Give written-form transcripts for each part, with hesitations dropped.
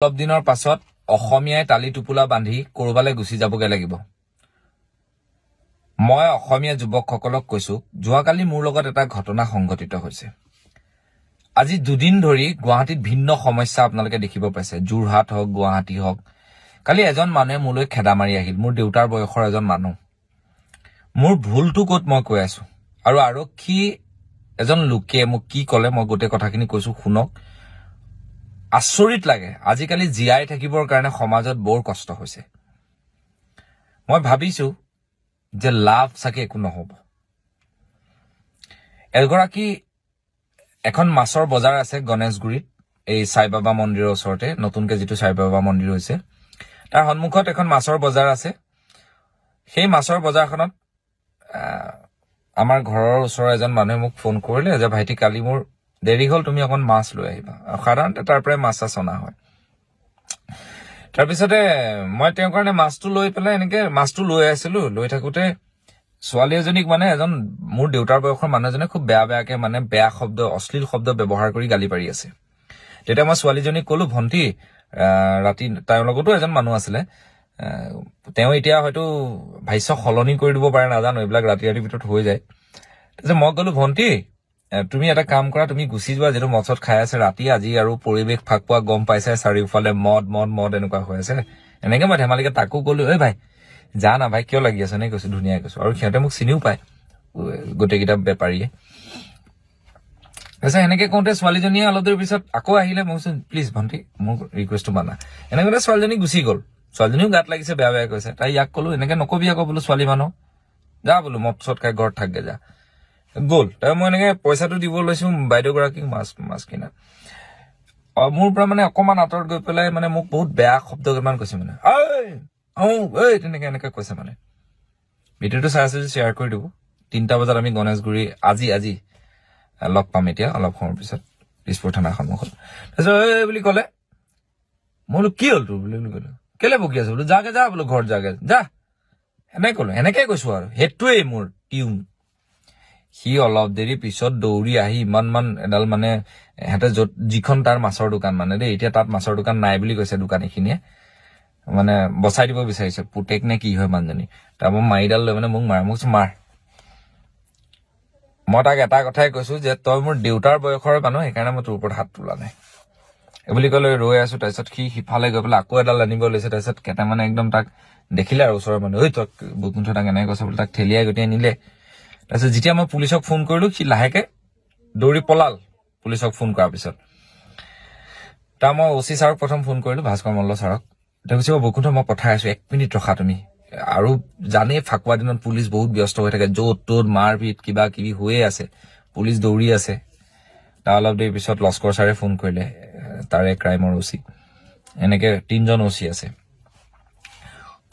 অলপ দিনৰ পাছত অসমীয়াই তালি টুপুলা বান্ধি কৰবালে গুচি যাবগে লাগিব। মই অসমীয়া যুৱকসকলক কৈছো, যোৱাকালি মোৰ লগত এটা ঘটনা সংঘটিত হৈছে। আজি দুদিন ধৰি গুৱাহাটীত ভিন্ন সমস্যা আপোনালোকে দেখিব পাইছে, যোৰহাট হওক গুৱাহাটী হওক। কালি এজন মানুহে মোলৈ খেদা মাৰি আহিল, মোৰ দেউতাৰ বয়সৰ এজন মানুহ। মোৰ ভুলটো ক'ত মই কৈ আছো, আৰু আৰক্ষী এজন লোকে মোক কি কলে মই গোটেই কথাখিনি কৈছো শুনক। আচৰিত লাগে, আজিকালি জীয়াই থাকিবৰ কাৰণে সমাজত বৰ কষ্ট হৈছে। মই ভাবিছো যে লাভ চাগে একো নহব। এগৰাকী এখন মাছৰ বজাৰ আছে গণেশগুৰিত, এই সাই বাবা মন্দিৰৰ ওচৰতে, নতুনকে যিটো সাই বাবা মন্দিৰ হৈছে তাৰ সন্মুখত এখন মাছৰ বজাৰ আছে। সেই মাছৰ বজাৰখনত আমাৰ ঘৰৰ ওচৰৰ এজন মানুহে মোক ফোন কৰিলে যে ভাইটি কালি মোৰ দেৰি হল, তুমি অকণ মাছ লৈ আহিবা। সাধাৰণতে তাৰ পৰাই মাছ অনা হয়। তাৰপিছতে মই তেওঁৰ কাৰণে মাছটো লৈ পেলাই এনেকে মাছটো লৈ আছিলো। লৈ থাকোতে ছোৱালী এজনীক মানে এজন মোৰ দেউতাৰ বয়সৰ মানুহ এজনে খুব বেয়াকে মানে বেয়া শব্দ, অশ্লীল শব্দ ব্যৱহাৰ কৰি গালি পাৰি আছে। তেতিয়া মই ছোৱালীজনীক কলো, ভন্টি ৰাতি তাৰ লগতো এজন মানুহ আছিলে, তেওঁ এতিয়া হয়তো ভাষ্য সলনি কৰি দিব পাৰে নাজানো, এইবিলাক ৰাতি ৰাতিৰ ভিতৰত হৈ যায়। তাৰপিছত মই কলো, ভন্টি তুমি এটা কাম কৰা, তুমি গুচি যোৱা, যিটো মদত খাই আছে ৰাতি, আজি আৰু পৰিৱেশ ফাক পোৱা গম পাইছে, চাৰিওফালে মদ মদ মদ এনেকুৱা হৈ আছে। এনেকে মই ধেমালিকে তাকো কলো, ঐ ভাই যা না ভাই, কিয় লাগি আছে এনেকে কৈছো, ধুনীয়াকে কৈছো। আৰু সিহঁতে মোক চিনিও পায়, গোটেইকেইটা বেপাৰীয়ে। তাৰপিছত এনেকে কওঁতে ছোৱালীজনীয়ে অলপ দেৰি পিছত আকৌ আহিলে। মই কৈছো, প্লিজ ভন্টি মোৰ ৰিকুৱেষ্টটো মানা। এনেকে ছোৱালীজনী গুচি গল। ছোৱালীজনীও গাত লাগিছে, বেয়া বেয়া কৈছে। তাই ইয়াক কলো, এনেকে নকবি আকৌ বোলো, ছোৱালী মানুহ যা বোলো, মদ চদ খাই ঘৰত থাকগে যা। গ'ল। তাৰ মই এনেকে পইচাটো দিব লৈছো বাইদেউ গৰাকীক মাছ কিনা। মোৰ পৰা মানে অকমান আঁতৰত গৈ পেলাই মানে মোক বহুত বেয়া শব্দ কেইটামান কৈছে, মানে তেনেকে এনেকে কৈছে। মানে ভিডিঅ'টো চাই আছে যদি শ্বেয়াৰ কৰি দিব। 3টা বজাত আমি গণেশগুৰি আজি লগ পাম এতিয়া অলপ সময়ৰ পিছত দিছপুৰ থানাৰ সন্মুখত। তাৰপিছত বুলি কলে, মই বোলো কি হল তোৰ বুলি কলো, কেলে বকি আছো বোলো, যাগে যা বোলো, ঘৰত যাগে যা, এনেকে কলো। এনেকে কৈছো আৰু সেইটোৱেই মোৰ টিউন। সি অলপ দেৰি পিছত দৌৰি আহি ইমান এডাল মানে সিহঁতে য'ত যিখন তাৰ মাছৰ দোকান মানে দেই, এতিয়া তাত মাছৰ দোকান নাই বুলি কৈছে দোকানীখিনিয়ে, মানে বচাই দিব বিচাৰিছে, পুতেক নে কি হয় মানুহজনী। তাৰ মই মাৰিডাল লৈ মানে মোক মাৰ। মই তাক এটা কথাই কৈছো যে তই মোৰ দেউতাৰ বয়সৰ মানুহ, সেইকাৰণে মই তোৰ ওপৰত হাত তোলা নাই বুলি কলে ৰৈ আছো। তাৰপিছত সি সিফালে গৈ পেলাই আকৌ এডাল আনিব লৈছে। তাৰপিছত কেইটামানে একদম তাক দেখিলে আৰু ওচৰৰ মানুহ, ঐ তই বকুণ্ঠ তাক এনেকে কৈছে বোলে, তাক ঠেলিয়াই গতিয়াই নিলে। তাৰপিছত যেতিয়া মই পুলিচক ফোন কৰিলো, সি লাহেকে দৌৰি পলাল পুলিচক ফোন কৰাৰ পিছত। তাৰ মই OC ছাৰক প্ৰথম ফোন কৰিলো, ভাস্কৰ মল্ল ছাৰক। তেওঁ কৈছে, বকুণ্ঠ মই পঠাই আছো, 1 মিনিট ৰখা তুমি। আৰু জানেই ফাকুৱা দিনত পুলিচ বহুত ব্যস্ত হৈ থাকে, য'ত ত'ত মাৰপিট কিবা কিবি হৈয়ে আছে, পুলিচ দৌৰি আছে। তাৰ অলপ দেৰি পিছত লস্কৰ ছাৰে ফোন কৰিলে, তাৰে ক্ৰাইমৰ OC। এনেকে 3জন OC আছে।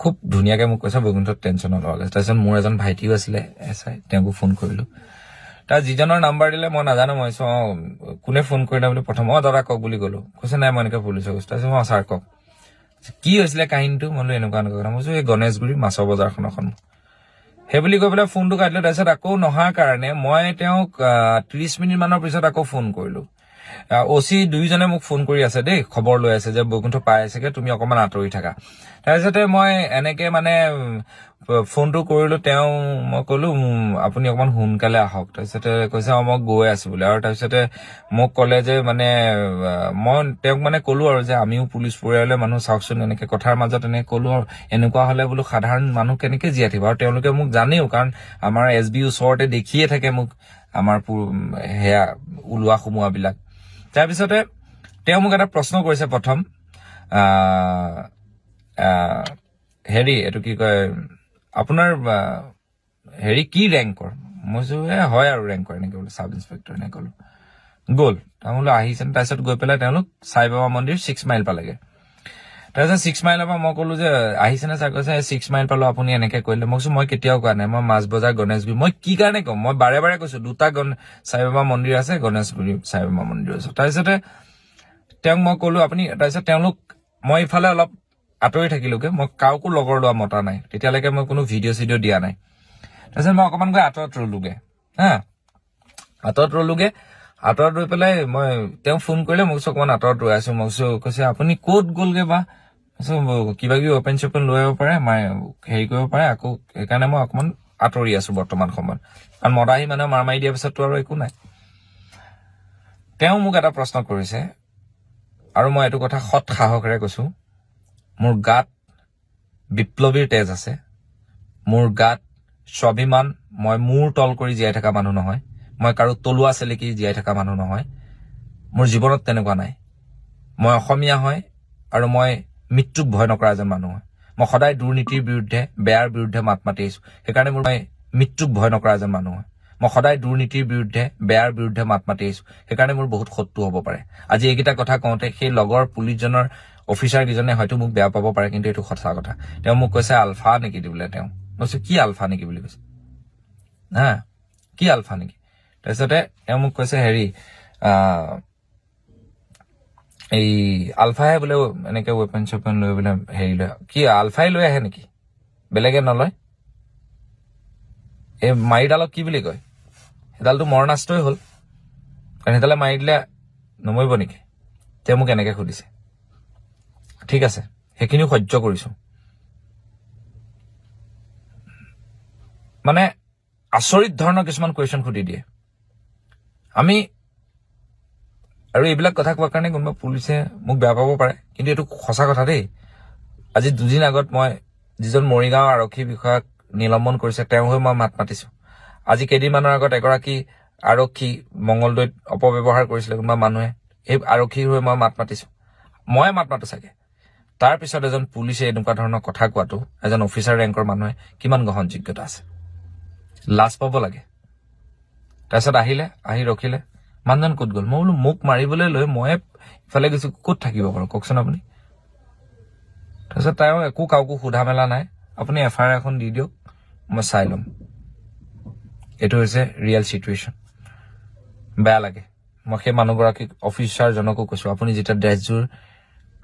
খুব ধুনীয়াকে মোক কৈছে, বকুণ্ঠ টেনচন নল'ব। তাৰপিছত মোৰ এজন ভাইটিও আছিলে SI, তেওঁকো ফোন কৰিলো। তাৰ যিজনৰ নাম্বাৰ দিলে মই নাজানো, মই কোনে ফোন কৰিলে বুলি প্ৰথম দাদা কওক বুলি কলো। কৈছে নাই মই এনেকে পুলিচক কৈছো। তাৰপিছত ছাৰ কওক কি হৈছিলে কাহিনীটো। মই বোলো এনেকুৱা কথা। মই কৈছো এই গণেশগুৰি মাছৰ বজাৰখনৰ সন্মুখ, সেই বুলি কৈ পেলাই ফোনটো কাটিলো। তাৰপিছত আকৌ নহাৰ কাৰণে মই তেওঁক 30 মিনিট মানৰ পিছত আকৌ ফোন কৰিলো। OC 2জনে মোক ফোন কৰি আছে দেই, খবৰ লৈ আছে যে বকুণ্ঠ পাই আছেগে, তুমি অকমান আঁতৰি থাকা। তাৰপিছতে মই এনেকে মানে ফোনটো কৰিলো। মই কলো আপুনি অকমান সোনকালে আহক। তাৰপিছতে কৈছে মই গৈ আছো বোলে। আৰু তাৰপিছতে মোক কলে যে মানে মই তেওঁক মানে কলো আৰু যে আমিও পুলিচ পৰিয়ালৰ মানুহ, চাওকচোন এনেকে কথাৰ মাজত এনেকে কলো। আৰু এনেকুৱা হলে বোলো সাধাৰণ মানুহ কেনেকে জীয়াই থাকিব। আৰু তেওঁলোকে মোক জানেও, কাৰণ আমাৰ SB ওচৰতে দেখিয়ে থাকে মোক, আমাৰ সেয়া ওলোৱা সোমোৱাবিলাক। তাৰপিছতে তেওঁ মোক এটা প্ৰশ্ন কৰিছে প্ৰথম, হেৰি এইটো কি কয়, আপোনাৰ হেৰি কি ৰেংকৰ। মই কৈছো হয় আৰু ৰেংকৰ, এনেকে বোলো চাব ইন্সপেক্টৰ এনেকে কলো। গ'ল। তাৰ বোলো আহিছে। তাৰপিছত গৈ পেলাই তেওঁলোক সাই বাবা মন্দিৰ 6 মাইল পালেগে। তাৰপিছত 6 মাইলৰ পৰা মই কলো যে আহিছে নে ছাৰ। কৈছে 6 মাইল পালো, আপুনি এনেকে কৰিলে। মই কৈছো মই কেতিয়াও কোৱা নাই, মই মাছ বজাৰ গণেশগুৰি, মই কি কাৰণে কম, মই বাৰে বাৰে কৈছো 2টা সাই বাবা মন্দিৰ আছে, গণেশগুৰি সাই বাবা মন্দিৰ আছে। তাৰপিছতে তেওঁক মই কলো আপুনি, তাৰপিছত তেওঁলোক, মই ইফালে অলপ আঁতৰি থাকিলোগে, মই কাকো লগৰ লোৱা মতা নাই তেতিয়ালৈকে, মই কোনো ভিডিঅ' চিডিঅ' দিয়া নাই। তাৰপিছত মই অকমান গৈ আঁতৰত ৰলোগে, আঁতৰত ৰলোগে। আঁতৰত ৰৈ পেলাই মই তেওঁ ফোন কৰিলে মোক অকমান আঁতৰত ৰৈ আছো মোক কৈছে আপুনি ক'ত গ'লগে বা কিবা কিবি অপেন চপেন লৈ আহিব পাৰে হেৰি কৰিব পাৰে আকৌ সেইকাৰণে মই অকমান আঁতৰি আছো বৰ্তমান সময়ত কাৰণ মদাহী মানে মাৰ মাৰি দিয়াৰ পিছততো আৰু একো নাই তেওঁ মোক এটা প্ৰশ্ন কৰিছে আৰু মই এইটো কথা সৎ সাহসেৰে কৈছো মোৰ গাত বিপ্লৱীৰ তেজ আছে মোৰ গাত স্বাভিমান মই মূৰ তল কৰি জীয়াই থকা মানুহ নহয় মই কাৰো তলুৱা চেলেকি জীয়াই থকা মানুহ নহয় মোৰ জীৱনত তেনেকুৱা নাই মই অসমীয়া হয় আৰু মই মৃত্যুক ভয় নকৰা এজন মানুহ হয় মই সদায় দুৰ্নীতিৰ বিৰুদ্ধে বেয়াৰ বিৰুদ্ধে মাত মাতি আহিছো সেইকাৰণে মোৰ মই মৃত্যুক ভয় নকৰা এজন মানুহ হয় মই সদায় দুৰ্নীতিৰ বিৰুদ্ধে বেয়াৰ বিৰুদ্ধে মাত মাতি আহিছো সেইকাৰণে মোৰ বহুত শত্ৰু হ'ব পাৰে আজি এইকেইটা কথা কওঁতে সেই লগৰ পুলিচজনৰ অফিচাৰ কিজনে হয়তো মোক বেয়া পাব পাৰে কিন্তু এইটো সঁচা কথা তেওঁ মোক কৈছে আলফা নেকি দিবলৈ তেওঁ কৈছে কি আলফা নেকি বুলি কৈছে হা কি আলফা নেকি তাৰপিছতে তেওঁ মোক কৈছে হেৰি এই আলফাহে বোলে এনেকে ৱেপন চপেন লৈ বোলে হেৰি লৈ কি আলফাই লৈ আহে নেকি বেলেগে নলয় এই মাৰিডালক কি বুলি কয় সেইডালটো মৰণাস্ত্ৰই হ'ল কাৰণ সেইডালে মাৰি দিলে নমৰিব নেকি তেওঁ মোক এনেকে সুধিছে ঠিক আছে সেইখিনিও সহ্য কৰিছো মানে আচৰিত ধৰণৰ কিছুমান কুৱেশ্যন সুধি দিয়ে আমি আৰু এইবিলাক কথা কোৱাৰ কাৰণে কোনোবা পুলিচে মোক বেয়া পাব পাৰে কিন্তু এইটো সঁচা কথা দেই আজি দুদিন আগত মই যিজন মৰিগাঁও আৰক্ষী বিষয়াক নিলম্বন কৰিছে তেওঁ হৈ মই মাত মাতিছো আজি কেইদিনমানৰ আগত এগৰাকী আৰক্ষী মংগলদৈত অপব্যৱহাৰ কৰিছিলে কোনোবা মানুহে এই আৰক্ষীৰ হৈ মই মাত মাতিছো মই মাত মাতো চাগে তাৰ পিছত এজন পুলিচে এনেকুৱা ধৰণৰ কথা কোৱাটো এজন অফিচাৰ ৰেংকৰ মানুহে কিমান গ্ৰহণযোগ্যতা আছে লাজ পাব লাগে তাৰপিছত আহি ৰখিলে মানুহজন ক'ত গ'ল মই বোলো মোক মাৰিবলৈ লৈ মই ইফালে গৈছো ক'ত থাকিব বাৰু কওকচোন আপুনি তাৰপিছত তেওঁ একো কাকো সোধা মেলা নাই আপুনি এফআইআৰ এখন দি দিয়ক মই চাই ল'ম এইটো হৈছে ৰিয়েল চিটুৱেশ্যন বেয়া লাগে মই সেই মানুহগৰাকীক অফিচাৰজনকো কৈছো আপুনি যেতিয়া ড্ৰেছযোৰ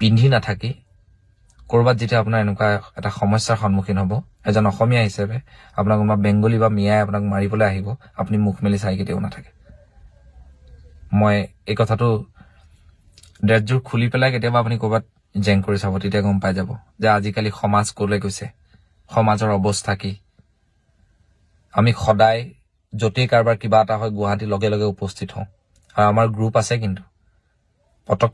পিন্ধি নাথাকি কৰবাত যেতিয়া আপোনাৰ এনেকুৱা এটা সমস্যাৰ সন্মুখীন হ'ব এজন অসমীয়া হিচাপে আপোনাক কোনোবা বেংগলী বা মিয়াই আপোনাক মাৰিবলৈ আহিব আপুনি মুখ মেলি চাই কেতিয়াও নাথাকে মই এই কথাটো ড্ৰেছযোৰ খুলি পেলাই কেতিয়াবা আপুনি কৰবাত জেং কৰি চাব তেতিয়া গম পাই যাব যে আজিকালি সমাজ ক'লৈ গৈছে সমাজৰ অৱস্থা কি আমি সদায় য'তেই কাৰোবাৰ কিবা এটা হয় গুৱাহাটী লগে লগে উপস্থিত হওঁ আৰু আমাৰ গ্ৰুপ আছে কিন্তু পটক